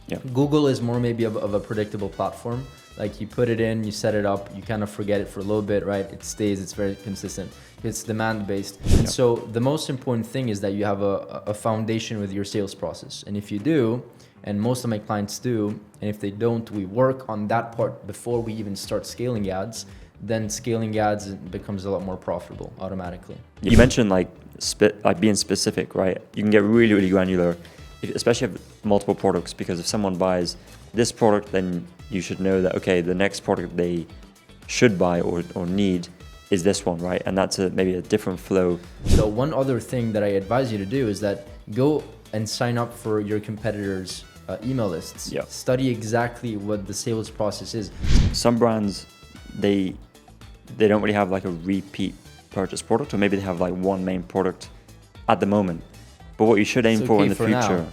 Yeah. Google is more maybe of a predictable platform. Like you put it in, you set it up, you kind of forget it for a little bit, right? It stays, it's very consistent. It's demand based. And so the most important thing is that you have a foundation with your sales process. And if you do, and most of my clients do, and if they don't, we work on that part before we even start scaling ads, then scaling ads becomes a lot more profitable automatically. You mentioned like being specific, right? You can get really, really granular, especially if multiple products, because if someone buys this product, then you should know that, okay, the next product they should buy or need is this one, right? And that's maybe a different flow. So one other thing that I advise you to do is that go and sign up for your competitors' email lists. Yeah. Study exactly what the sales process is. Some brands, they don't really have like a repeat purchase product, or maybe they have like one main product at the moment. But what you should aim for in the future,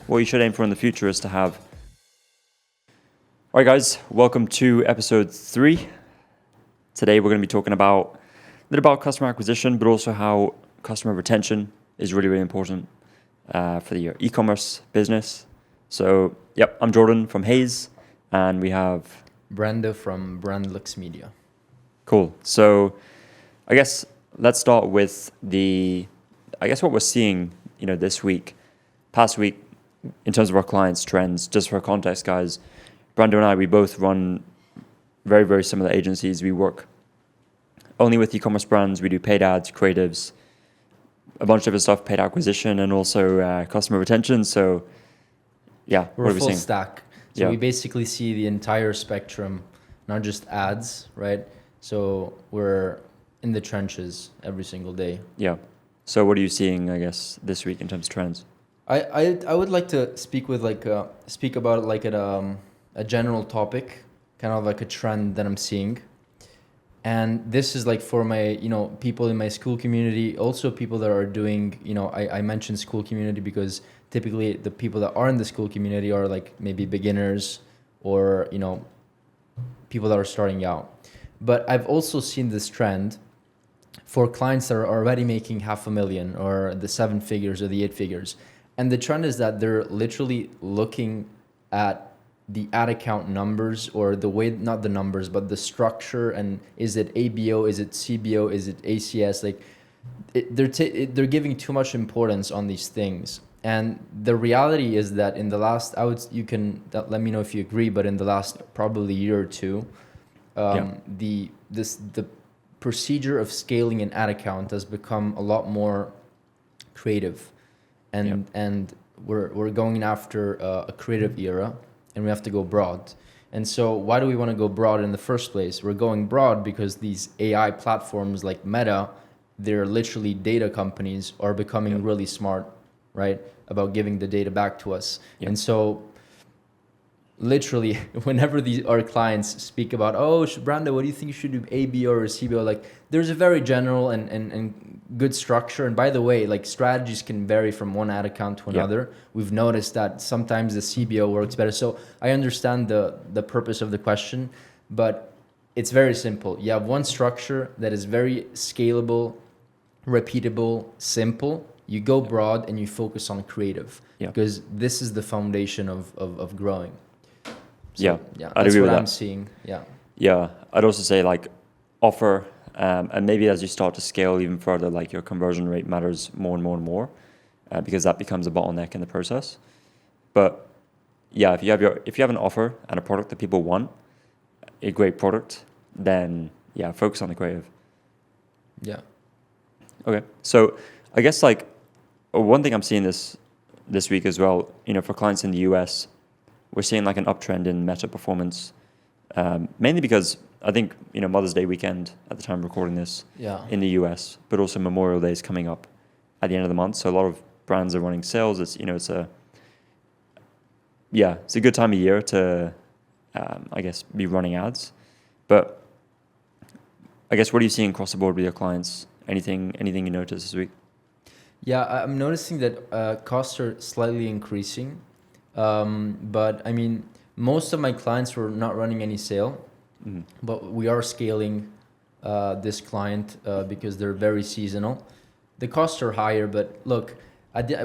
what you should aim for in the future is to have. All right, guys, welcome to episode 3. Today we're going to be talking a little about customer acquisition, but also how customer retention is really, really important for your e-commerce business. So, I'm Jordan from Hayes, and we have Brando from Brandlux Media. Cool. So, I guess let's start with what we're seeing, this week, past week, in terms of our clients' trends. Just for context, guys, Brando and I, we both run very, very similar agencies. We work only with e-commerce brands. We do paid ads, creatives, a bunch of different stuff, paid acquisition, and also customer retention. So, we're what a are we full seeing? stack. So we basically see the entire spectrum, not just ads, right? So we're in the trenches every single day. Yeah. So what are you seeing, I guess, this week in terms of trends? I would like to speak about it like at a general topic, kind of like a trend that I'm seeing. And this is like for my, people in my school community, also people that are doing, I mentioned school community because typically the people that are in the school community are like maybe beginners or, people that are starting out. But I've also seen this trend for clients that are already making $500,000 or the 7 figures or the 8 figures. And the trend is that they're literally looking at the ad account numbers, or the way, not the numbers, but the structure, and is it ABO, is it CBO, is it ACS? Like they're giving too much importance on these things. And the reality is that in the last, you can let me know if you agree, but in the last probably year or two, the procedure of scaling an ad account has become a lot more creative, and we're going after a creative era. And we have to go broad. And so why do we want to go broad in the first place? We're going broad because these AI platforms like Meta, they're literally data companies, are becoming really smart, right? About giving the data back to us. And so literally whenever our clients speak about, Brando, what do you think you should do, ABO or CBO? Like there's a very general and good structure. And by the way, like strategies can vary from one ad account to another. We've noticed that sometimes the CBO works better. So I understand the purpose of the question, but it's very simple. You have one structure that is very scalable, repeatable, simple. You go broad and you focus on creative because this is the foundation of growing. So, I'd agree with that. I'm seeing. I'd also say like offer, and maybe as you start to scale even further, like your conversion rate matters more and more and more, because that becomes a bottleneck in the process. But if you have an offer and a product that people want, a great product, then focus on the creative. Yeah. Okay. So I guess like one thing I'm seeing this week as well, for clients in the US, we're seeing like an uptrend in Meta performance, mainly because I think, Mother's Day weekend at the time of recording this in the US, but also Memorial Day is coming up at the end of the month. So a lot of brands are running sales. It's a good time of year to, I guess, be running ads. But I guess, what are you seeing across the board with your clients? Anything you notice this week? Yeah, I'm noticing that costs are slightly increasing. But I mean, most of my clients were not running any sale, but we are scaling this client because they're very seasonal. The costs are higher, but look,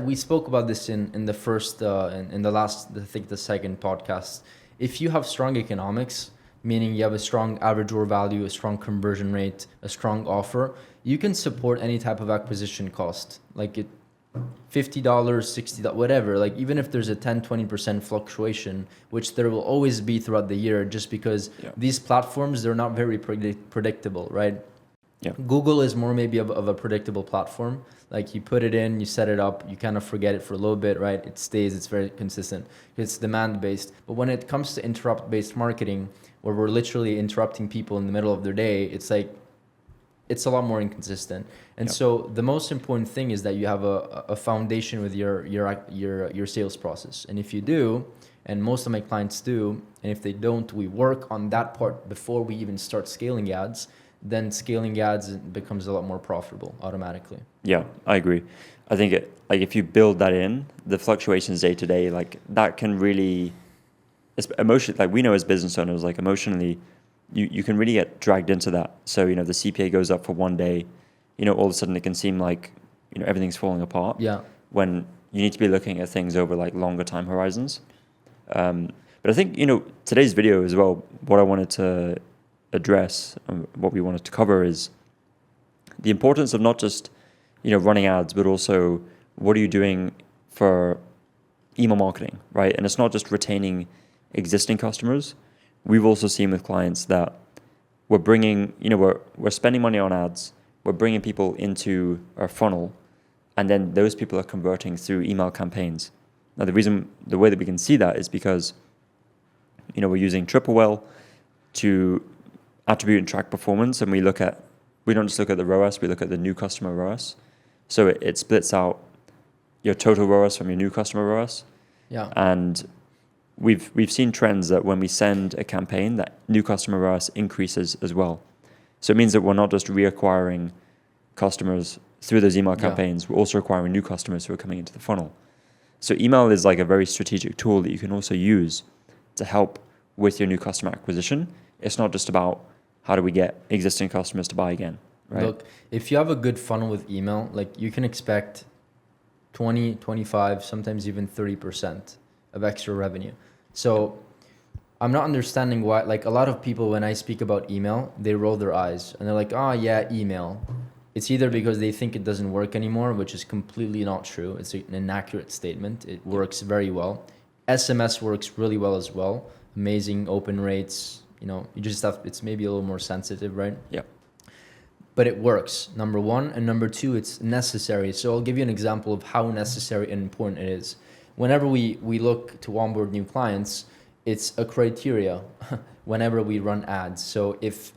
We spoke about this in the first, in the last, I think the second podcast. If you have strong economics, meaning you have a strong average order value, a strong conversion rate, a strong offer, you can support any type of acquisition cost. Like it, $50, $60, whatever. Like even if there's a 10-20% fluctuation, which there will always be throughout the year, just because these platforms, they're not very predictable, right? Yeah. Google is more maybe of a predictable platform. Like you put it in, you set it up, you kind of forget it for a little bit, right? It stays, it's very consistent. It's demand based. But when it comes to interrupt based marketing, where we're literally interrupting people in the middle of their day, it's like, it's a lot more inconsistent. And so the most important thing is that you have a foundation with your sales process. And if you do, and most of my clients do, and if they don't, we work on that part before we even start scaling ads, then scaling ads becomes a lot more profitable automatically. Yeah, I agree. I think like if you build that in, the fluctuations day to day, like that can really, emotion, like we know as business owners, like emotionally, you can really get dragged into that. So, the CPA goes up for one day, all of a sudden it can seem like, everything's falling apart. Yeah. When you need to be looking at things over like longer time horizons. But I think, today's video as well, what I wanted to address, what we wanted to cover is the importance of not just, running ads, but also what are you doing for email marketing, right? And it's not just retaining existing customers. We've also seen with clients that we're bringing, we're spending money on ads, we're bringing people into our funnel, and then those people are converting through email campaigns. Now, the way that we can see that is because, we're using TripleWell to attribute and track performance, and we don't just look at the ROAS, we look at the new customer ROAS. So it splits out your total ROAS from your new customer ROAS. Yeah. And we've seen trends that when we send a campaign, that new customer ROAS increases as well. So it means that we're not just reacquiring customers through those email campaigns, we're also acquiring new customers who are coming into the funnel. So email is like a very strategic tool that you can also use to help with your new customer acquisition. It's not just about how do we get existing customers to buy again, right? Look, if you have a good funnel with email, like you can expect 20, 25, sometimes even 30% of extra revenue. So I'm not understanding why, like a lot of people, when I speak about email, they roll their eyes and they're like, oh yeah, email. It's either because they think it doesn't work anymore, which is completely not true. It's an inaccurate statement. It works very well. SMS works really well as well. Amazing open rates. You just have, it's maybe a little more sensitive, right? Yeah. But it works, number one. And number two, it's necessary. So I'll give you an example of how necessary and important it is. Whenever we look to onboard new clients, it's a criteria whenever we run ads. So if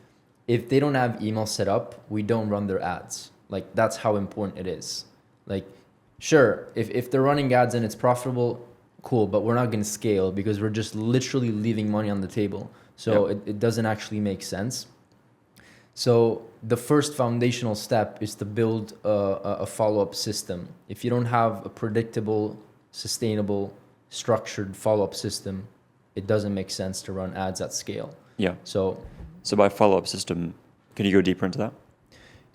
they don't have email set up, we don't run their ads. Like that's how important it is. Like, sure, if they're running ads and it's profitable, cool, but we're not going to scale because we're just literally leaving money on the table. So it doesn't actually make sense. So the first foundational step is to build a follow-up system. If you don't have a predictable, sustainable, structured follow-up system, it doesn't make sense to run ads at scale. Yeah. So by follow-up system, can you go deeper into that?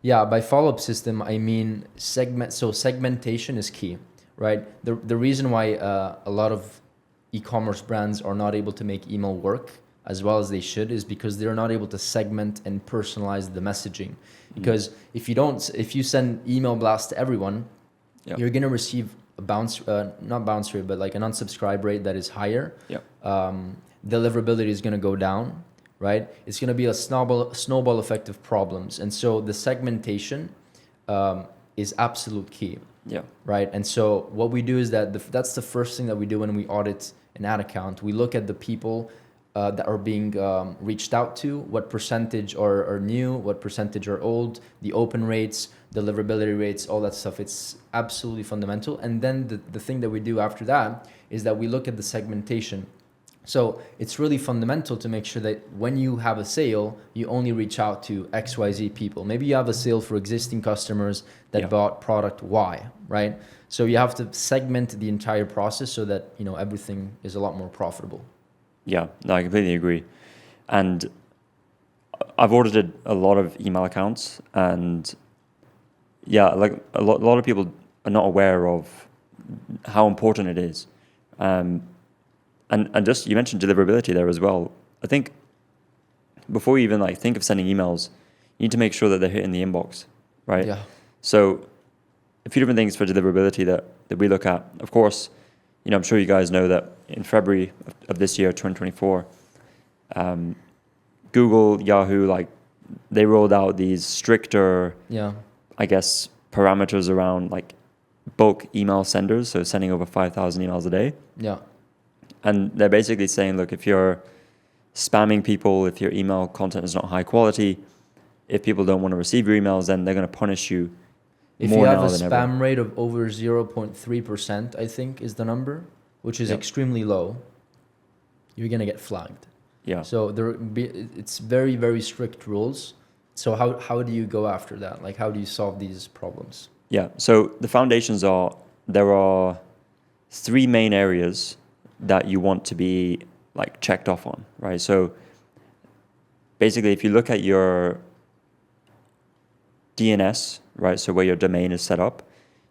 Yeah, by follow-up system, I mean segmentation is key, right? The reason why a lot of e-commerce brands are not able to make email work as well as they should is because they're not able to segment and personalize the messaging. Because if you send email blast to everyone, you're gonna receive a not bounce rate, but like an unsubscribe rate that is higher. Deliverability is gonna go down, right? It's gonna be a snowball effect of problems, and so the segmentation is absolute key. Right. And so what we do is that's the first thing that we do when we audit an ad account. We look at the people that are being reached out to, what percentage are new, what percentage are old, the open rates, deliverability rates, all that stuff. It's absolutely fundamental. And then the thing that we do after that is that we look at the segmentation. So it's really fundamental to make sure that when you have a sale, you only reach out to XYZ people. Maybe you have a sale for existing customers that bought product Y, right? So you have to segment the entire process so that, everything is a lot more profitable. Yeah, no, I completely agree. And I've audited a lot of email accounts, and like a lot of people are not aware of how important it is. And just, you mentioned deliverability there as well. I think before you even like think of sending emails, you need to make sure that they're hitting the inbox, right? Yeah. So a few different things for deliverability that we look at. Of course, I'm sure you guys know that in February of this year, 2024, Google, Yahoo, like they rolled out these stricter, I guess, parameters around like bulk email senders, so sending over 5,000 emails a day. Yeah. And they're basically saying, look, if you're spamming people, if your email content is not high quality, if people don't want to receive your emails, then they're going to punish you if more you now have a than spam ever. rate of over 0.3%, I think is the number, which is extremely low, you're going to get flagged. Yeah. So it's very, very strict rules. So how do you go after that? Like, how do you solve these problems? Yeah. So the foundations are, there are 3 main areas that you want to be like checked off on, right? So basically, if you look at your DNS, right? So where your domain is set up,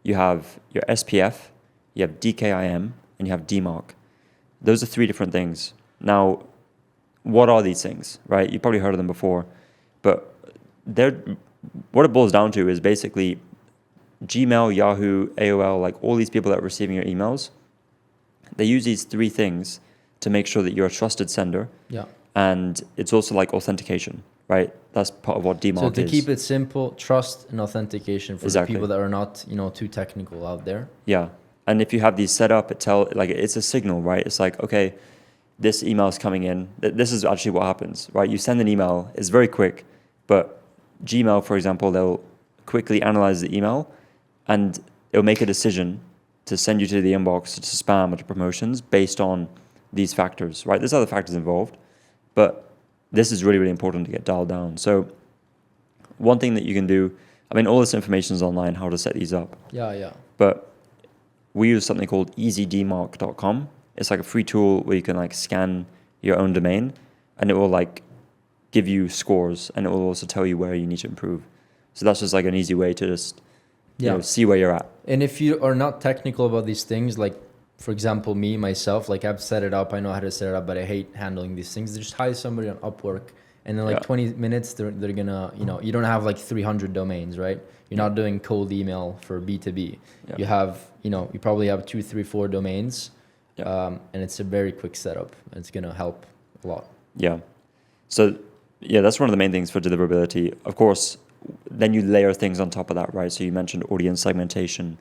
you have your SPF, you have DKIM, and you have DMARC. Those are 3 different things. Now, what are these things, right? You've probably heard of them before, but what it boils down to is basically Gmail, Yahoo, AOL, like all these people that are receiving your emails, they use these 3 things to make sure that you're a trusted sender. Yeah. And it's also like authentication, right? That's part of what DMARC is. So to keep it simple, trust and authentication for the Exactly. people that are not, too technical out there. Yeah. And if you have these set up, it's a signal, right? It's like, okay, this email is coming in. This is actually what happens, right? You send an email, it's very quick, but Gmail, for example, they'll quickly analyze the email and it'll make a decision to send you to the inbox, to spam, or to promotions based on these factors, right? There's other factors involved, but this is really, really important to get dialed down. So one thing that you can do, all this information is online, how to set these up. Yeah. But we use something called easydmark.com. It's like a free tool where you can like scan your own domain and it will like give you scores and it will also tell you where you need to improve. So that's just like an easy way to just see where you're at. And if you are not technical about these things, like for example, myself, like I've set it up, I know how to set it up, but I hate handling these things. Just hire somebody on Upwork and in 20 minutes, they're gonna, you don't have like 300 domains, right? You're not doing cold email for B2B. Yeah. You have, you probably have 2, 3, 4 domains. And it's a very quick setup. It's going to help a lot. Yeah. So, that's one of the main things for deliverability. Of course, then you layer things on top of that, right? So you mentioned audience segmentation,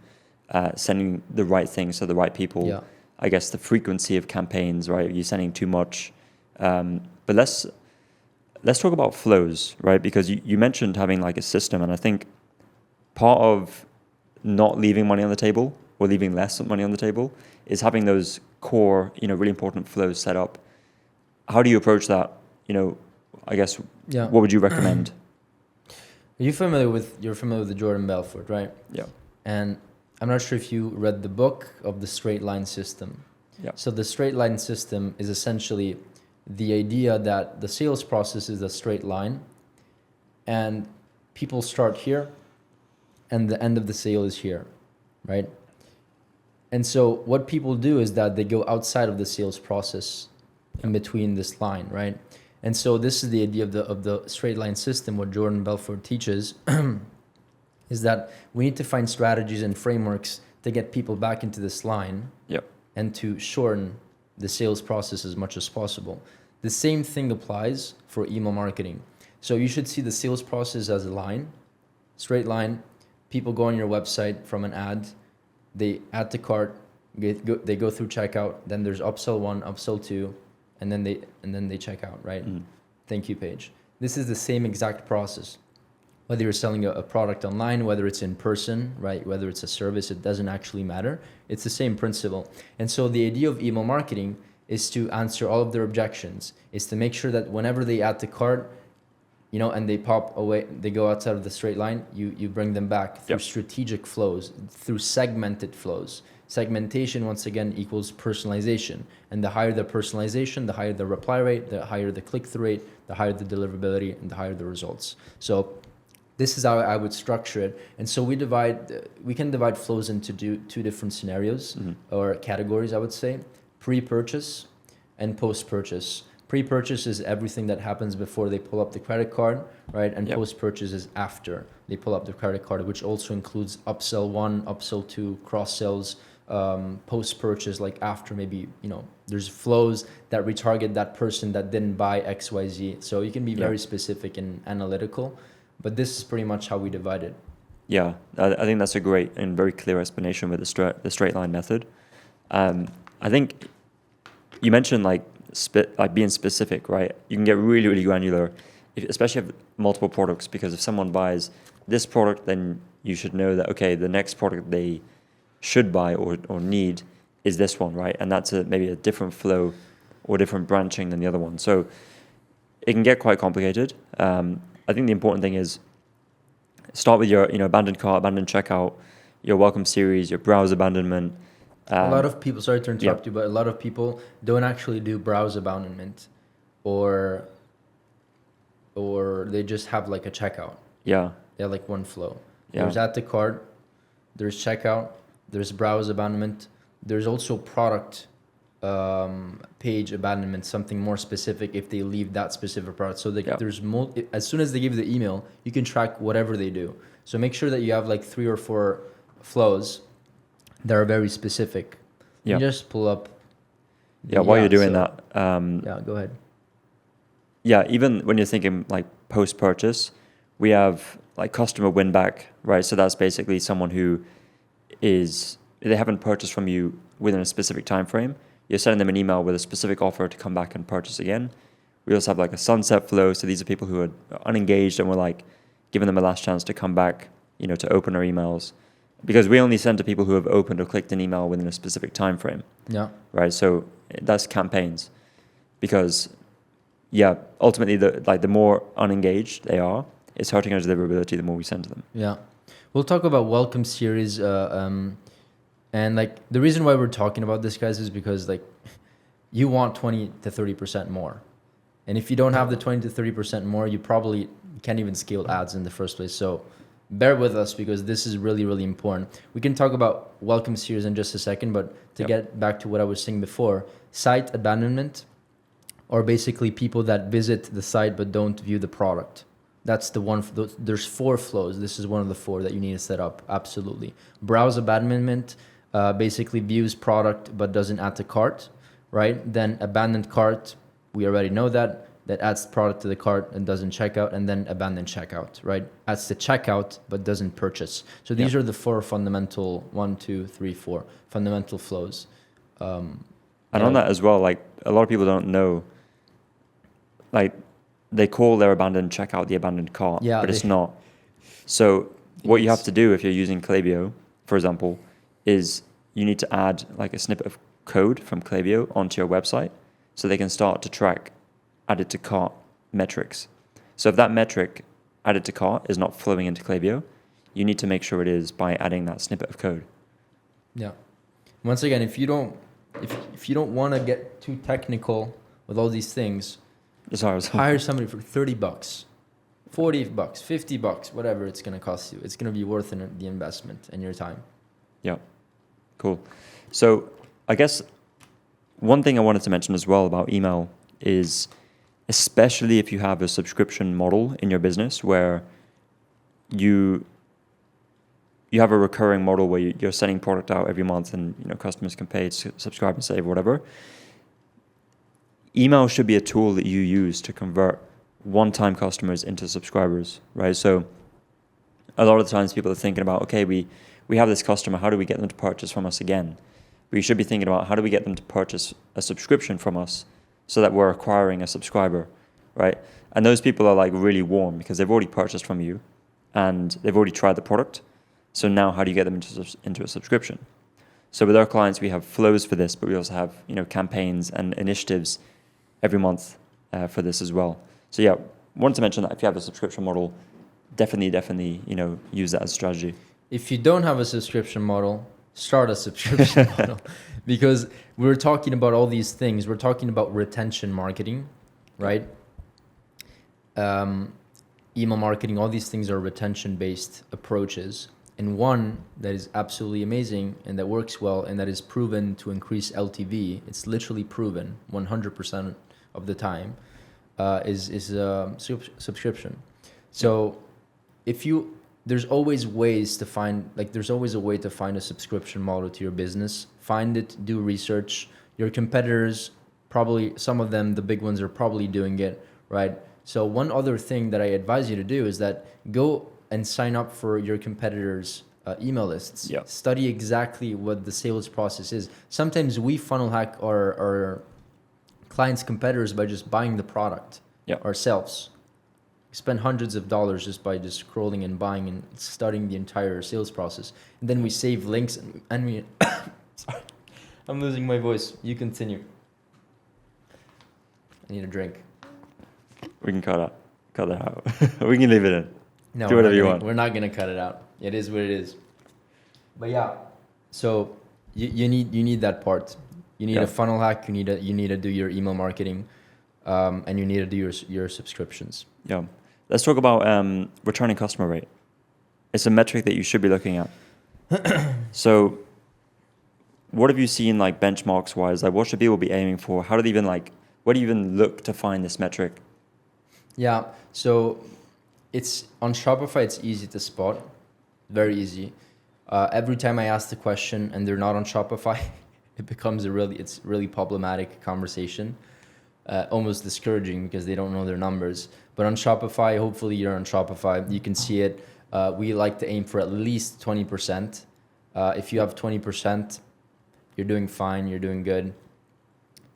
sending the right things to the right people. Yeah. I guess the frequency of campaigns, right? You're sending too much. But let's talk about flows, right? Because you mentioned having like a system, and I think part of not leaving money on the table or leaving less money on the table is having those core, really important flows set up. How do you approach that? I guess, what would you recommend? You're familiar with the Jordan Belfort, right? Yeah. And I'm not sure if you read the book of the straight line system. Yeah. So the straight line system is essentially the idea that the sales process is a straight line and people start here and the end of the sale is here, right? And so what people do is that they go outside of the sales process in between this line, right? And so this is the idea of the straight line system. What Jordan Belfort teaches is that we need to find strategies and frameworks to get people back into this line and to shorten the sales process as much as possible. The same thing applies for email marketing. So you should see the sales process as a line, straight line. People go on your website from an ad, they add to cart, they go through checkout, then there's upsell 1, upsell 2, and then they check out, right? Thank you page. This is the same exact process. Whether you're selling a product online, whether it's in person, right? Whether it's a service, it doesn't actually matter. It's the same principle. And so the idea of email marketing is to answer all of their objections, is to make sure that whenever they add to cart, and they pop away, they go outside of the straight line, you bring them back through strategic flows, through segmented flows. Segmentation, once again, equals personalization. And the higher the personalization, the higher the reply rate, the higher the click-through rate, the higher the deliverability, and the higher the results. So This is how I would structure it. And so we can divide flows into two different scenarios or categories, I would say. Pre-purchase and post-purchase. Pre-purchase is everything that happens before they pull up the credit card, right? And post-purchase is after they pull up the credit card, which also includes upsell 1, upsell 2, cross-sells, post-purchase, like after maybe, there's flows that retarget that person that didn't buy XYZ. So you can be very specific and analytical, but this is pretty much how we divide it. Yeah, I think that's a great and very clear explanation with the straight line method. I think you mentioned like being specific, right? You can get really, really granular, especially if multiple products, because if someone buys this product, then you should know that, okay, the next product they should buy or need is this one, right? And that's maybe a different flow or different branching than the other one. So it can get quite complicated. I think the important thing is start with your abandoned cart, abandoned checkout, your welcome series, your browse abandonment. A lot of people, sorry to interrupt you, but a lot of people don't actually do browse abandonment or they just have like a checkout. Yeah. They have like one flow. Yeah. There's add to cart, there's checkout, there's browse abandonment. There's also product page abandonment, something more specific if they leave that specific product. So there's as soon as they give the email, you can track whatever they do. So make sure that you have like 3 or 4 flows that are very specific. You just pull up. While you're doing that. Go ahead. Yeah, even when you're thinking like post-purchase, we have like customer win back, right? So that's basically someone who they haven't purchased from you within a specific time frame. You're sending them an email with a specific offer to come back and purchase again. We also have like a sunset flow. So these are people who are unengaged and we're like giving them a last chance to come back, to open our emails. Because we only send to people who have opened or clicked an email within a specific time frame. Yeah. Right. So that's campaigns. Because ultimately the more unengaged they are, it's hurting our deliverability the more we send to them. Yeah. We'll talk about welcome series, and like the reason why we're talking about this, guys, is because like you want 20 to 30% more. And if you don't have the 20 to 30% more, you probably can't even scale ads in the first place. So bear with us because this is really, really important. We can talk about welcome series in just a second, but to get back to what I was saying before, site abandonment, or basically people that visit the site but don't view the product. That's the one. There's 4 flows. This is one of the 4 that you need to set up. Absolutely. Browse abandonment basically views product but doesn't add to cart, right? Then abandoned cart, we already know that adds product to the cart and doesn't check out, and then abandoned checkout, right? Adds to checkout but doesn't purchase. So these are the 4 fundamental 1, 2, 3, 4 fundamental flows. And on that as well, like a lot of people don't know, like they call their abandoned checkout the abandoned cart, but it's not. So what you have to do if you're using Klaviyo, for example, is you need to add like a snippet of code from Klaviyo onto your website so they can start to track added to cart metrics. So if that metric added to cart is not flowing into Klaviyo, you need to make sure it is by adding that snippet of code. Yeah. Once again, if you don't want to get too technical with all these things, hire somebody for $30, $40, $50, whatever it's going to cost you. It's going to be worth the investment and your time. Yeah, cool. So I guess one thing I wanted to mention as well about email is, especially if you have a subscription model in your business where you have a recurring model where you're sending product out every month and customers can pay, subscribe and save, whatever. Email should be a tool that you use to convert one-time customers into subscribers, right? So a lot of the times people are thinking about, okay, we have this customer, how do we get them to purchase from us again? We should be thinking about how do we get them to purchase a subscription from us so that we're acquiring a subscriber, right? And those people are like really warm because they've already purchased from you and they've already tried the product. So now how do you get them into a subscription? So with our clients, we have flows for this, but we also have campaigns and initiatives every month for this as well. So yeah, wanted to mention that if you have a subscription model, definitely use that as a strategy. If you don't have a subscription model, start a subscription model, because we're talking about all these things. We're talking about retention marketing, right? email marketing, all these things are retention-based approaches. And one that is absolutely amazing and that works well and that is proven to increase LTV, it's literally proven 100% of the time, is subscription. So there's always ways to find, there's always a way to find a subscription model to your business. Find it, do research. Your competitors, probably some of them, the big ones, are probably doing it, right? So one other thing that I advise you to do is that go and sign up for your competitors' email lists. Yeah. Study exactly what the sales process is. Sometimes we funnel hack our clients' competitors by just buying the product ourselves. We spend hundreds of dollars just by just scrolling and buying and studying the entire sales process. And then we save links and we... Sorry, I'm losing my voice. You continue. I need a drink. We can cut that out. We can leave it in. No, do whatever you want. We're not gonna cut it out. It is what it is. But yeah, so you need that part. You need a funnel hack. You need to do your email marketing, and you need to do your subscriptions. Yeah, let's talk about returning customer rate. It's a metric that you should be looking at. So, what have you seen benchmarks wise? What should people be aiming for? How do they even where do you even look to find this metric? Yeah, so it's on Shopify. It's easy to spot, very easy. Every time I ask the question and they're not on Shopify, it becomes it's really problematic conversation, almost discouraging because they don't know their numbers. But on Shopify, hopefully you're on Shopify, you can see it. We like to aim for at least 20%. If you have 20%, you're doing fine, you're doing good.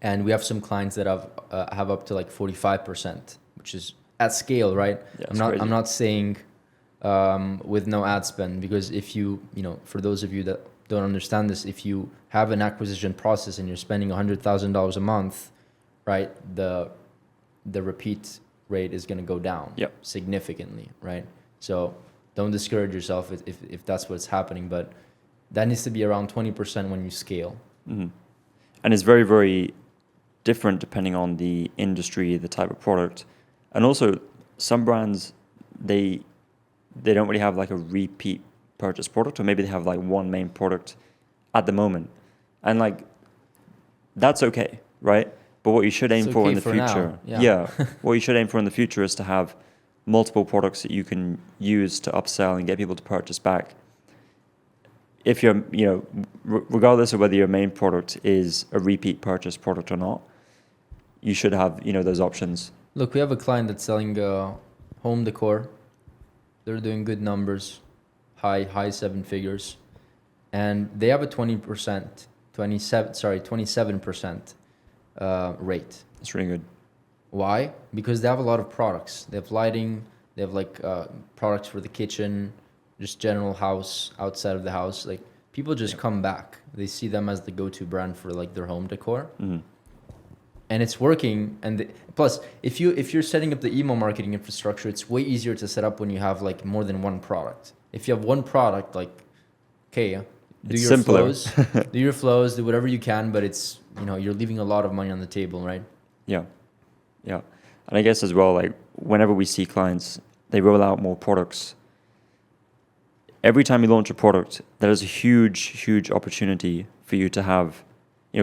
And we have some clients that have up to 45%, which is at scale, right? Yeah, I'm not saying with no ad spend, because if you for those of you that don't understand this, if you have an acquisition process and you're spending $100,000 a month, right, the repeat rate is going to go down significantly, right? So don't discourage yourself if that's what's happening, but that needs to be around 20% when you scale. Mm-hmm. And it's very, very different depending on the industry, the type of product. And also some brands, they don't really have a repeat purchase product, or maybe they have one main product at the moment. And that's okay, right? But what you should aim for in the future, what you should aim for in the future is to have multiple products that you can use to upsell and get people to purchase back. If you're, regardless of whether your main product is a repeat purchase product or not, you should have, those options. Look, we have a client that's selling home decor. They're doing good numbers, high seven figures, and they have a 27% rate. That's really good. Why? Because they have a lot of products. They have lighting. They have products for the kitchen, just general house, outside of the house. People just come back. They see them as the go-to brand for their home decor. Mm-hmm. And it's working. And plus, if you're setting up the email marketing infrastructure, it's way easier to set up when you have more than one product. If you have one product, do your flows, do whatever you can, but it's you're leaving a lot of money on the table, right? Yeah. And I guess as well, whenever we see clients, they roll out more products. Every time you launch a product, there is a huge opportunity for you to have,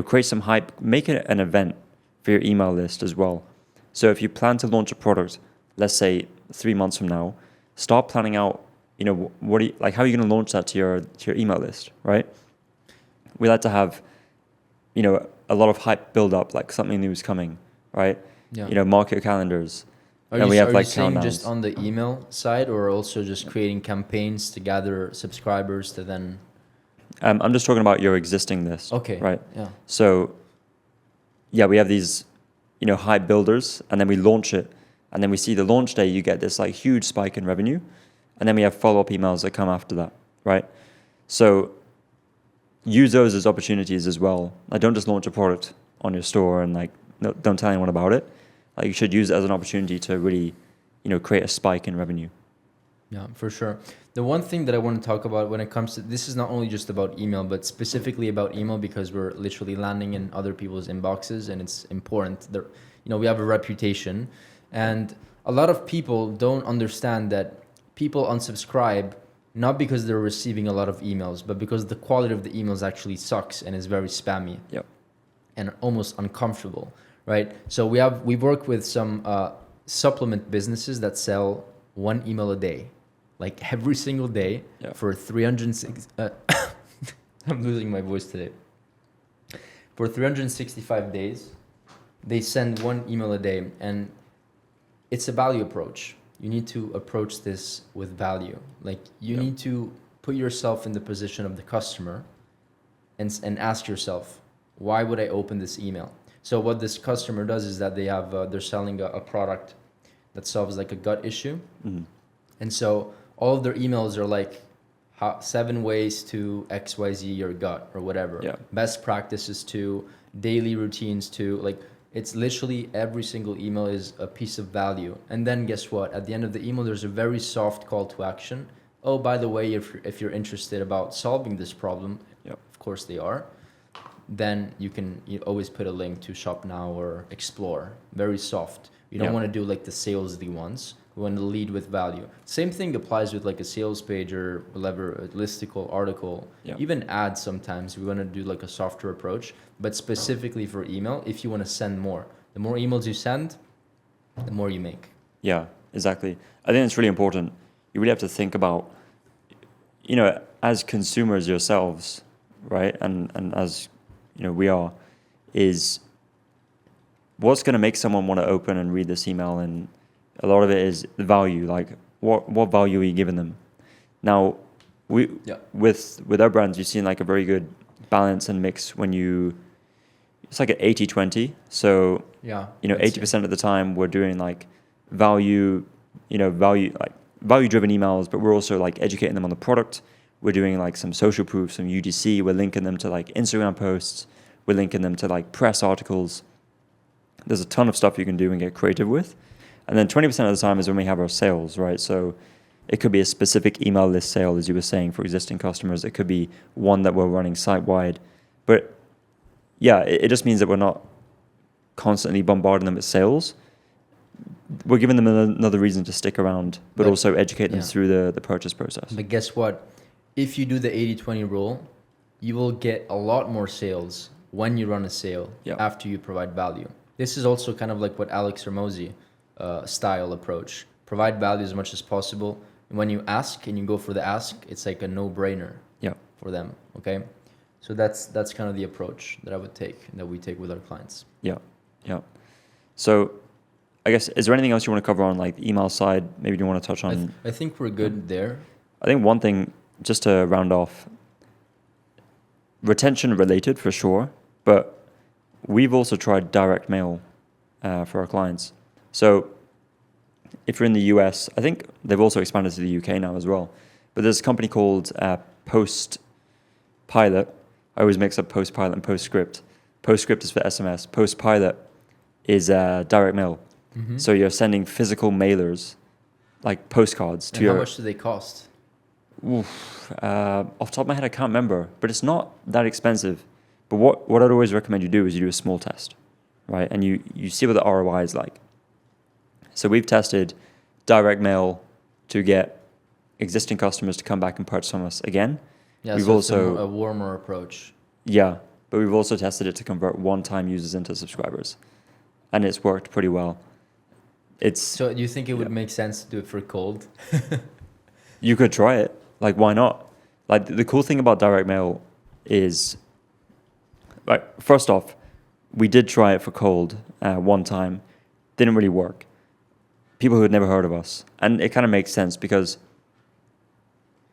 create some hype, make it an event for your email list as well. So if you plan to launch a product, let's say 3 months from now, start planning out, how are you going to launch that to your email list, right? We like to have, a lot of hype build up, something new is coming, right? Yeah. Mark your calendars. Are you saying just on the email side, or also just creating campaigns to gather subscribers to then? I'm just talking about your existing list. Okay. Right. Yeah. So, we have these, hype builders, and then we launch it, and then we see the launch day, you get this huge spike in revenue, and then we have follow-up emails that come after that, right? So, use those as opportunities as well. Don't just launch a product on your store and don't tell anyone about it. You should use it as an opportunity to really, create a spike in revenue. Yeah, for sure. The one thing that I want to talk about when it comes to this is not only just about email, but specifically about email, because we're literally landing in other people's inboxes and it's important. We have a reputation, and a lot of people don't understand that people unsubscribe not because they're receiving a lot of emails, but because the quality of the emails actually sucks and is very spammy. Yep. And almost uncomfortable, right? So we work with some supplement businesses that sell one email a day, like every single day for 306. I'm losing my voice today. For 365 days, they send one email a day, and it's a value approach. You need to approach this with value. Like you need to put yourself in the position of the customer and ask yourself, why would I open this email? So what this customer does is that they're selling a product that solves like a gut issue. Mm-hmm. And so all of their emails are like 7 ways to XYZ your gut or whatever. Yeah. Best practices to, daily routines to, like it's literally every single email is a piece of value. And then guess what? At the end of the email, there's a very soft call to action. Oh, by the way, if you're interested about solving this problem, of course they are, then you always put a link to shop now or explore. Very soft. You don't want to do like the salesy ones. We want to lead with value. Same thing applies with like a sales page or whatever, a listicle, article, even ads sometimes. We want to do like a softer approach, but specifically for email, if you want to send more. The more emails you send, the more you make. Yeah, exactly. I think it's really important. You really have to think about, as consumers yourselves, right? And as, we are, is what's going to make someone want to open and read this email. And a lot of it is the value, like what value are you giving them? Now, with our brands, you've seen like a very good balance and mix it's like an 80-20. So, 80% of the time we're doing like value-driven emails, but we're also like educating them on the product. We're doing like some social proof, some UGC. We're linking them to like Instagram posts. We're linking them to like press articles. There's a ton of stuff you can do and get creative with. And then 20% of the time is when we have our sales, right? So it could be a specific email list sale, as you were saying, for existing customers. It could be one that we're running site-wide. But it just means that we're not constantly bombarding them with sales. We're giving them another reason to stick around, but also educate them through the purchase process. But guess what? If you do the 80-20 rule, you will get a lot more sales when you run a sale after you provide value. This is also kind of like what Alex Hormozi style approach. Provide value as much as possible. And when you ask and you go for the ask, it's like a no-brainer for them. Okay, so that's kind of the approach that I would take and that we take with our clients. Yeah. So, I guess, is there anything else you want to cover on like the email side? Maybe you want to touch on. I think we're good there. I think one thing, just to round off, retention related for sure, but we've also tried direct mail for our clients. So if you're in the US, I think they've also expanded to the UK now as well. But there's a company called Postpilot. I always mix up Postpilot and Postscript. Postscript is for SMS. Postpilot is direct mail. Mm-hmm. So you're sending physical mailers, like postcards to how much do they cost? Off the top of my head, I can't remember, but it's not that expensive. But what I'd always recommend you do is you do a small test, right? And you see what the ROI is like. So we've tested direct mail to get existing customers to come back and purchase from us again. Yeah, we've also a warmer approach. Yeah, but we've also tested it to convert one-time users into subscribers, and it's worked pretty well. So do you think it would make sense to do it for cold? You could try it. Like, why not? Like, the cool thing about direct mail is, like, first off, we did try it for cold one time. Didn't really work. People who had never heard of us. And it kind of makes sense because,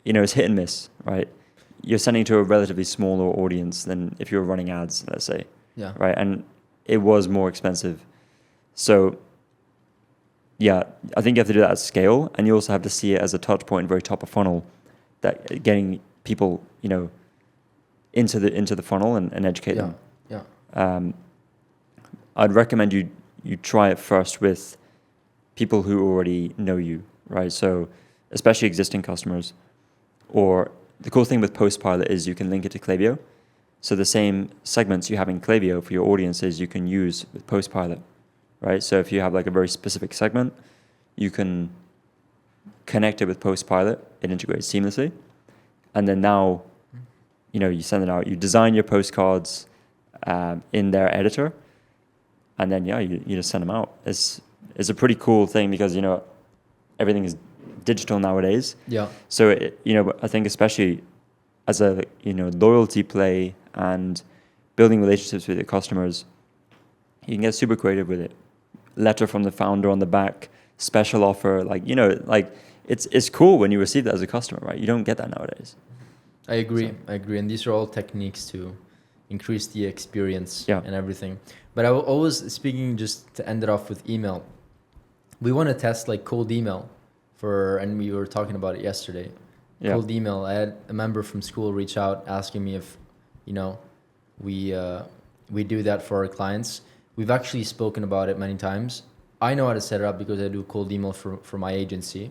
it's hit and miss, right? You're sending to a relatively smaller audience than if you're running ads, let's say. Yeah. Right? And it was more expensive. So, I think you have to do that at scale. And you also have to see it as a touch point, very top of funnel, that getting people, into the funnel and educate them. Yeah. I'd recommend you try it first with people who already know you, right? So especially existing customers. Or the cool thing with Postpilot is you can link it to Klaviyo. So the same segments you have in Klaviyo for your audiences, you can use with Postpilot, right? So if you have like a very specific segment, you can connect it with Postpilot. It integrates seamlessly. And then now, you send it out. You design your postcards in their editor. And then, you just send them out. It's a pretty cool thing because, everything is digital nowadays. Yeah. So, I think especially as a, loyalty play and building relationships with your customers, you can get super creative with it. Letter from the founder on the back, special offer, it's cool when you receive that as a customer, right? You don't get that nowadays. I agree. And these are all techniques to increase the experience and everything. But I always, speaking, just to end it off with email, we want to test like cold email and we were talking about it yesterday. Yeah. Cold email. I had a member from school reach out asking me if, we do that for our clients. We've actually spoken about it many times. I know how to set it up because I do cold email for my agency,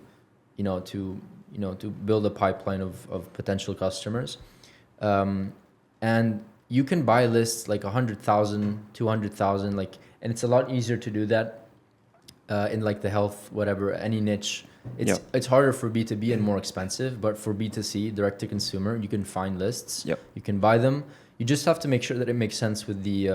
to build a pipeline of potential customers. And you can buy lists like 100,000, 200,000, and it's a lot easier to do that in like the health, whatever, any niche. It's harder for B2B and more expensive, but for B2C, direct to consumer, you can find lists. Yep. You can buy them. You just have to make sure that it makes sense with the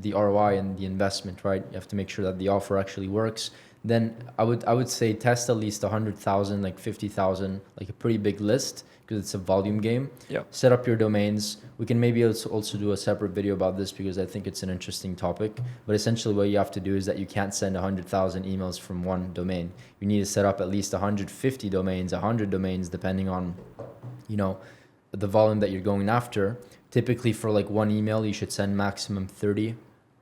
ROI and the investment, right? You have to make sure that the offer actually works. Then I would say test at least 100,000, like 50,000, like a pretty big list because it's a volume game. Yeah. Set up your domains. We can maybe also do a separate video about this because I think it's an interesting topic. But essentially what you have to do is that you can't send 100,000 emails from one domain. You need to set up at least 150 domains, 100 domains, depending on, the volume that you're going after. Typically for like one email, you should send maximum 30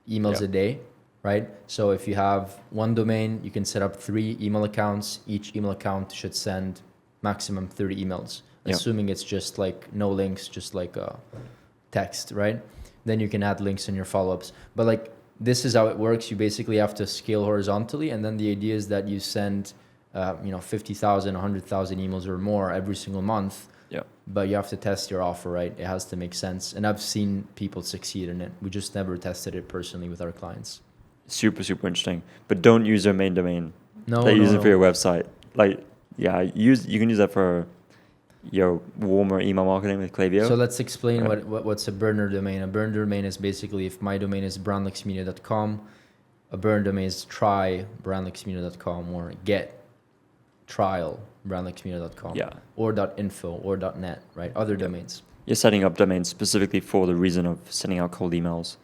emails a day, right? So if you have one domain, you can set up 3 email accounts. Each email account should send maximum 30 emails, assuming it's just like no links, just like a text, right? Then you can add links in your follow-ups. But like this is how it works. You basically have to scale horizontally. And then the idea is that you send, 50,000, 100,000 emails or more every single month. Yeah. But you have to test your offer, right? It has to make sense. And I've seen people succeed in it. We just never tested it personally with our clients. Super, super interesting. But don't use their main domain. Use it for your website. You can use that for your warmer email marketing with Klaviyo. So let's explain what's a burner domain. A burner domain is basically if my domain is brandlexmedia.com, a burner domain is try brandlexmedia.com or get trial brandlexmedia.com or .info or .net, right? Other domains. You're setting up domains specifically for the reason of sending out cold emails,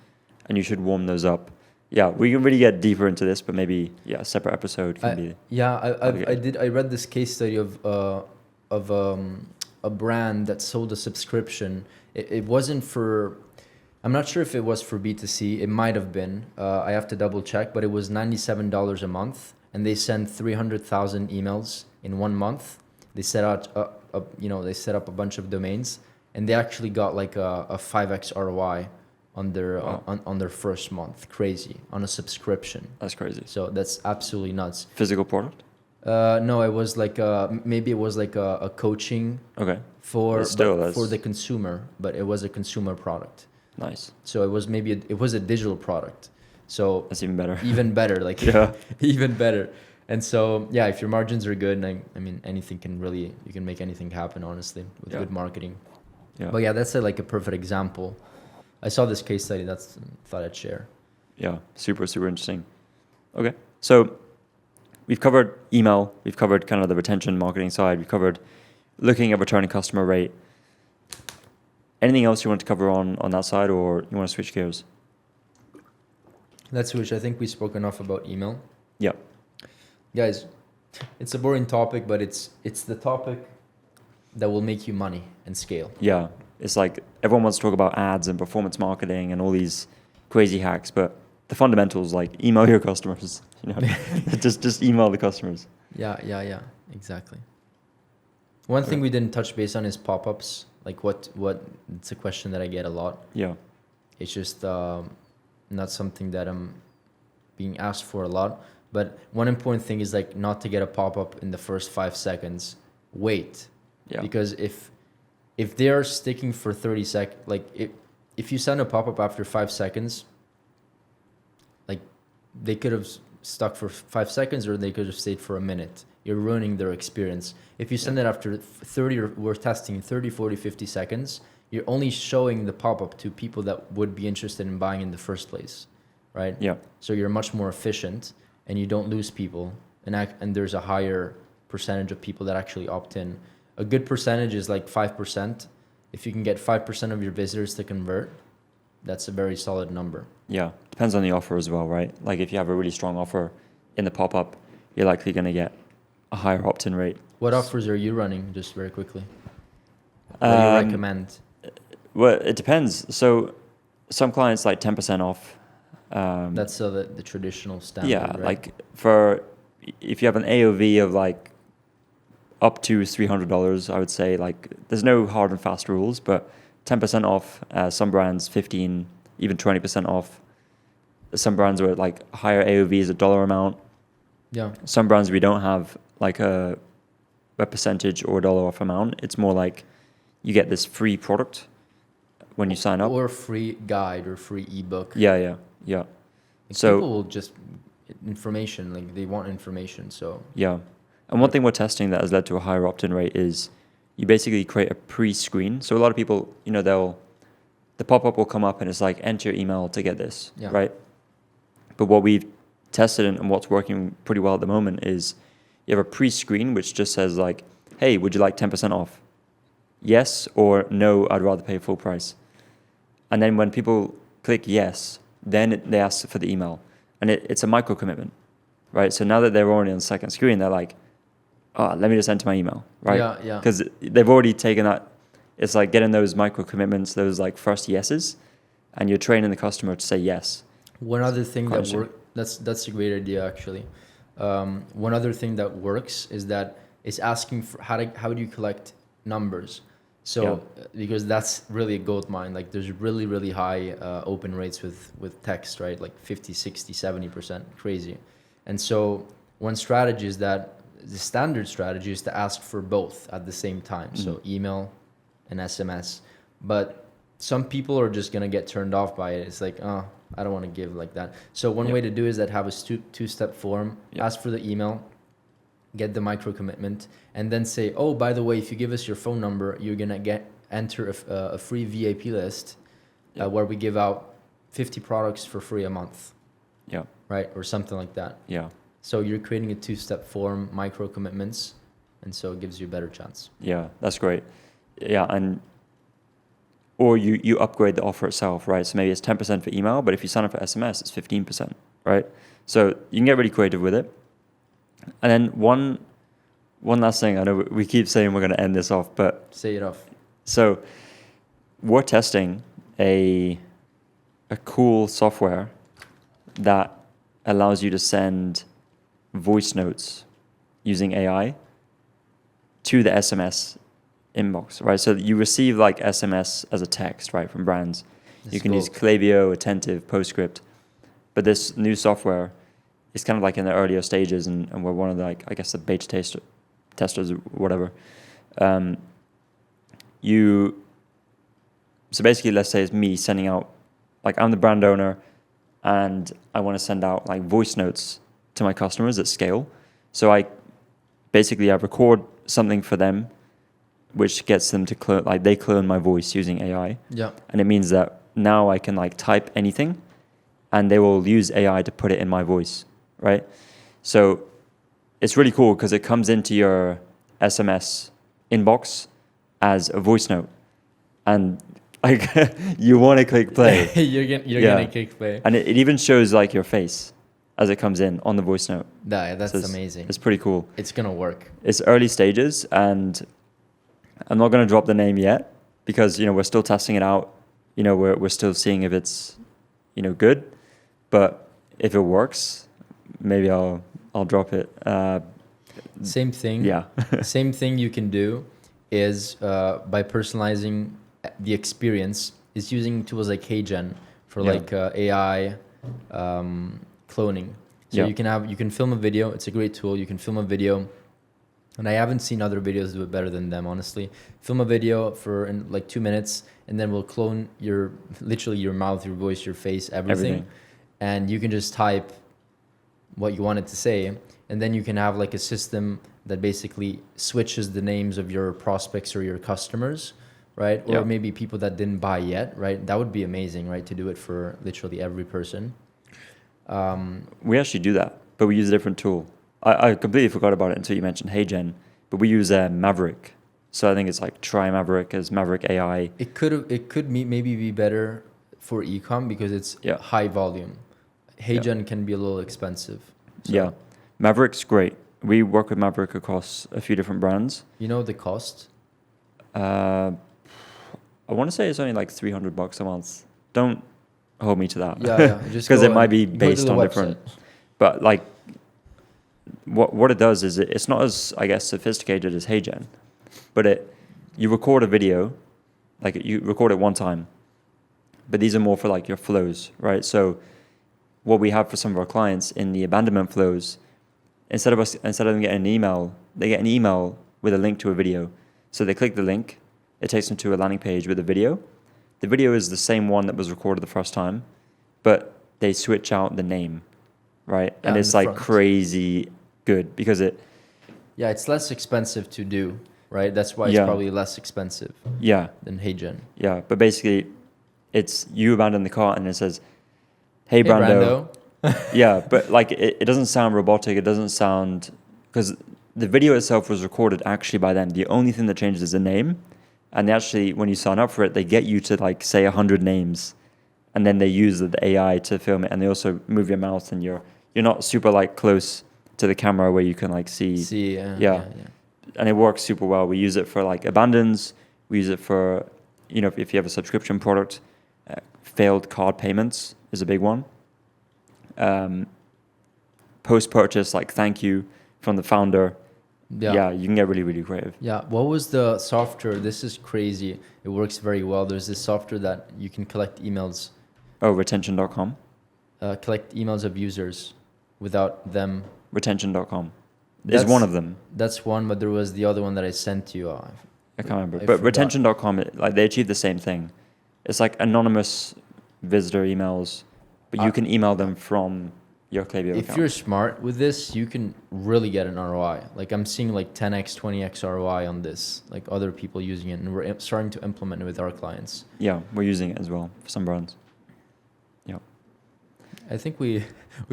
and you should warm those up. Yeah, we can really get deeper into this, but maybe a separate episode can be. Yeah, I read this case study of a brand that sold a subscription. It wasn't for. I'm not sure if it was for B2C. It might have been. I have to double check, but it was $97 a month, and they sent 300,000 emails in 1 month. They set out they set up a bunch of domains, and they actually got like a 5x ROI on their on their first month. Crazy, on a subscription. That's crazy. So that's absolutely nuts. Physical product? No, it was like maybe it was like a coaching. Okay. For the consumer, but it was a consumer product. Nice. So it was it was a digital product. So that's even better. Even better, even better. And so if your margins are good, and I mean anything you can make anything happen, honestly, with good marketing. Yeah. But that's a perfect example. I saw this case study. Thought I'd share. Yeah, super, super interesting. Okay, so we've covered email. We've covered kind of the retention marketing side. We've covered looking at returning customer rate. Anything else you want to cover on that side, or you want to switch gears? Let's switch. I think we spoke enough about email. Yeah. Guys, it's a boring topic, but it's the topic that will make you money and scale. Yeah. It's like everyone wants to talk about ads and performance marketing and all these crazy hacks, but the fundamentals, like email your customers, just email the customers. Yeah, exactly. One thing we didn't touch base on is pop-ups. Like what it's a question that I get a lot. Yeah. It's just not something that I'm being asked for a lot. But one important thing is not to get a pop-up in the first 5 seconds. Wait. Yeah. Because if they are sticking for 30 seconds, if you send a pop-up after 5 seconds, they could have stuck for 5 seconds, or they could have stayed for a minute. You're ruining their experience. If you send it after 30, or we're testing 30, 40, 50 seconds, you're only showing the pop-up to people that would be interested in buying in the first place, right? Yeah. So you're much more efficient, and you don't lose people, and there's a higher percentage of people that actually opt in. A good percentage is like 5%. If you can get 5% of your visitors to convert, that's a very solid number. Yeah, depends on the offer as well, right? Like if you have a really strong offer in the pop-up, you're likely going to get a higher opt-in rate. What offers are you running, just very quickly? What do you recommend? Well, it depends. So some clients like 10% off. That's the traditional standard, yeah, right? like if you have an AOV of like up to $300, I would say, like there's no hard and fast rules, but 10% off, some brands 15, even 20% off. Some brands are like higher AOVs, a dollar amount. Yeah. Some brands we don't have like a percentage or a dollar off amount. It's more like you get this free product when you sign up. Or free guide or free ebook. Yeah. Like So people will just information, like they want information. So yeah. And one thing we're testing that has led to a higher opt-in rate is you basically create a pre-screen. So a lot of people, the pop-up will come up and it's like, enter your email to get this, right? But what we've tested and what's working pretty well at the moment is you have a pre-screen which just says like, hey, would you like 10% off? Yes or no, I'd rather pay full price. And then when people click yes, then they ask for the email. And it's a micro commitment, right? So now that they're already on the second screen, they're like, oh, let me just enter my email, right? Yeah. Because they've already taken that. It's like getting those micro commitments, those like first yeses, and you're training the customer to say yes. One other thing that works, that's a great idea actually. One other thing that works is that it's asking for how do you collect numbers. So because that's really a gold mine. Like there's really, really high open rates with text, right? Like 50, 60, 70%, crazy. And so one strategy is that the standard strategy is to ask for both at the same time. Mm-hmm. So email and SMS. But some people are just going to get turned off by it. It's like, oh, I don't want to give like that. So one way to do is that have a two-step form, ask for the email, get the micro commitment, and then say, oh, by the way, if you give us your phone number, you're going to enter a free VIP list where we give out 50 products for free a month. Yeah. Right? Or something like that. Yeah. So you're creating a two-step form, micro commitments, and so it gives you a better chance. Yeah, that's great. Yeah, or you upgrade the offer itself, right? So maybe it's 10% for email, but if you sign up for SMS, it's 15%, right? So you can get really creative with it. And then one last thing, I know we keep saying we're going to end this off, but... Say it off. So we're testing a cool software that allows you to send voice notes using AI to the SMS inbox, right? So you receive like SMS as a text, right, from brands. You can use Klaviyo, Attentive, PostScript, but this new software is kind of like in the earlier stages, and we're one of the, like, I guess the beta testers or whatever. So basically, let's say it's me sending out, like I'm the brand owner, and I want to send out like voice notes to my customers at scale. So I record something for them, which gets them to they clone my voice using AI. Yeah. And it means that now I can like type anything and they will use AI to put it in my voice, right? So it's really cool because it comes into your SMS inbox as a voice note. And like you want to click play. you're gonna click play. And it even shows like your face as it comes in on the voice note. That's amazing. It's pretty cool. It's gonna work. It's early stages, and I'm not gonna drop the name yet because we're still testing it out. We're still seeing if it's good, but if it works, maybe I'll drop it. Same thing. Yeah. Same thing you can do is by personalizing the experience is using tools like HeyGen for like AI cloning. So you can film a video. It's a great tool. You can film a video, and I haven't seen other videos do it better than them, honestly. Film a video for in like 2 minutes, and then we'll clone literally your mouth, your voice, your face, everything. And you can just type what you want it to say, and then you can have like a system that basically switches the names of your prospects or your customers, right? Or maybe people that didn't buy yet, right? That would be amazing, right? To do it for literally every person. We actually do that, but we use a different tool. I completely forgot about it until you mentioned HeyGen, but we use Maverick. So I think it's like try Maverick as Maverick AI. It could maybe be better for ecom because it's high volume. HeyGen can be a little expensive. So. Yeah, Maverick's great. We work with Maverick across a few different brands. You know the cost? I want to say it's only like $300 a month. Don't hold me to that. Yeah. Because it might be based on different. But like, what it does is it's not as, I guess, sophisticated as HeyGen, but you record a video, like you record it one time, but these are more for like your flows, right? So what we have for some of our clients in the abandonment flows, instead of them getting an email, they get an email with a link to a video. So they click the link, it takes them to a landing page with a video. The video is the same one that was recorded the first time, but they switch out the name, right? Yeah, and it's like front. Crazy good because it's less expensive to do, right? That's why it's probably less expensive than HeyGen. Yeah, but basically it's you abandon the cart and it says, hey Brando. Yeah, but like it doesn't sound robotic. It doesn't sound, because the video itself was recorded actually by them. The only thing that changes is the name. And they actually, when you sign up for it, they get you to like say 100 names, and then they use the AI to film it. And they also move your mouth, and you're not super like close to the camera where you can like see. Yeah. And it works super well. We use it for like abandons. We use it for, if you have a subscription product, failed card payments is a big one. Post-purchase, like thank you from the founder. Yeah, you can get really, really creative. Yeah, what was the software? This is crazy. It works very well. There's this software that you can collect emails. Oh, retention.com? Collect emails of users without them. Retention.com is one of them. That's one, but there was the other one that I sent you. I can't remember. But retention.com, like they achieve the same thing. It's like anonymous visitor emails, but you can email them from your Klaviyo account. If you're smart with this, you can really get an ROI. Like I'm seeing like 10x, 20x ROI on this, like other people using it, and we're starting to implement it with our clients. Yeah, we're using it as well for some brands. Yeah. I think we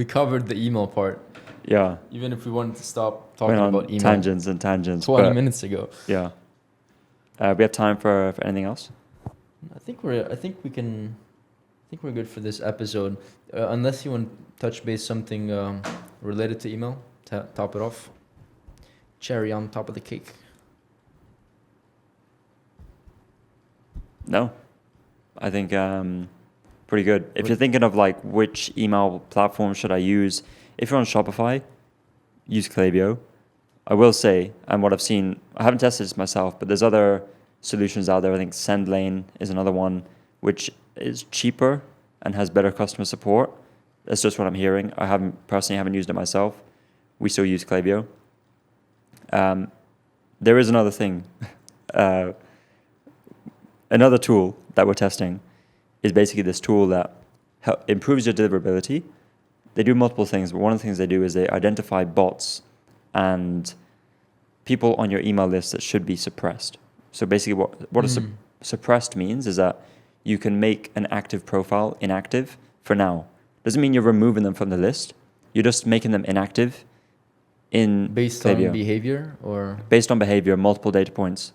covered the email part. Yeah. Even if we wanted to stop talking about email. Tangents and tangents. 20 minutes ago. Yeah. We have time for anything else? I think we're good for this episode. Unless you want to touch base something related to email, top it off. Cherry on top of the cake. No, I think pretty good. If you're thinking of like which email platform should I use, if you're on Shopify, use Klaviyo. I will say, and what I've seen, I haven't tested this myself, but there's other solutions out there. I think SendLane is another one, which is cheaper and has better customer support. That's just what I'm hearing. I haven't used it myself. We still use Klaviyo. There is another thing. Another tool that we're testing is basically this tool that improves your deliverability. They do multiple things, but one of the things they do is they identify bots and people on your email list that should be suppressed. So basically what suppressed means is that you can make an active profile inactive for now. Doesn't mean you're removing them from the list. You're just making them inactive based Klaviyo. On behavior or? Based on behavior, multiple data points.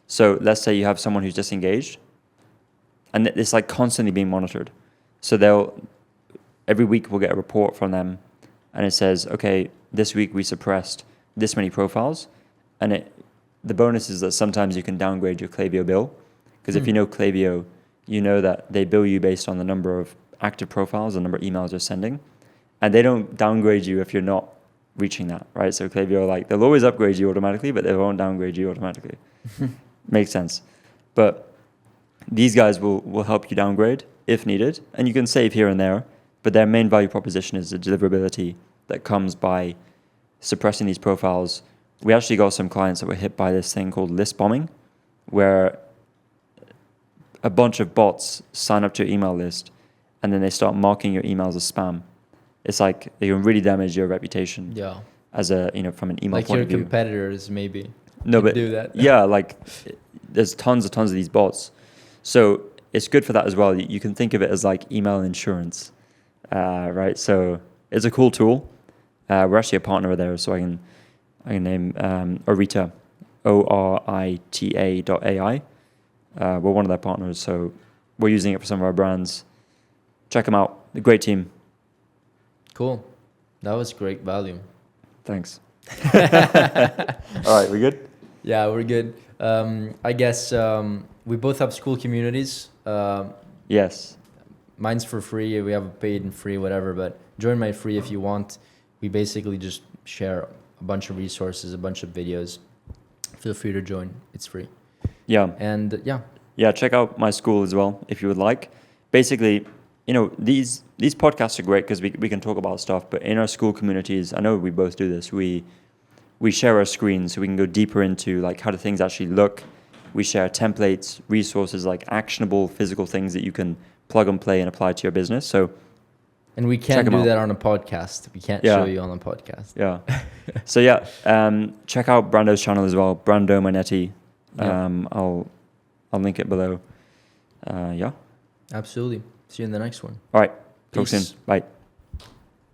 So let's say you have someone who's disengaged and it's like constantly being monitored. So every week we'll get a report from them and it says, okay, this week we suppressed this many profiles. And the bonus is that sometimes you can downgrade your Klaviyo bill. Because if you know Klaviyo, you know that they bill you based on the number of active profiles, the number of emails you're sending. And they don't downgrade you if you're not reaching that, right? So Klaviyo, they'll always upgrade you automatically, but they won't downgrade you automatically. Makes sense. But these guys will help you downgrade if needed. And you can save here and there. But their main value proposition is the deliverability that comes by suppressing these profiles. We actually got some clients that were hit by this thing called list bombing, where a bunch of bots sign up to your email list and then they start marking your emails as spam. it's like it can really damage your reputation. Yeah. As a, from an email like point your of view. Competitors maybe. No, but do that. Yeah, like there's tons of these bots. So it's good for that as well. You can think of it as like email insurance, right? So it's a cool tool. We're actually a partner with there, so I can name Orita, ORITA.ai. We're one of their partners, so we're using it for some of our brands. Check them out. A great team. Cool. That was great value. Thanks. All right, we good? Yeah, we're good. I guess we both have school communities. Yes. Mine's for free. We have a paid and free, whatever. But join my free if you want. We basically just share a bunch of resources, a bunch of videos. Feel free to join. It's free. Yeah. And Yeah, check out my school as well if you would like. Basically, these podcasts are great because we can talk about stuff. But in our school communities, I know we both do this. We share our screens so we can go deeper into like how do things actually look. We share templates, resources, like actionable physical things that you can plug and play and apply to your business. And we can't do that on a podcast. We can't show you on a podcast. Yeah. So check out Brando's channel as well, Brando Manetti. I'll link it below. Absolutely. See you in the next one. All right. Peace. Talk soon. Bye.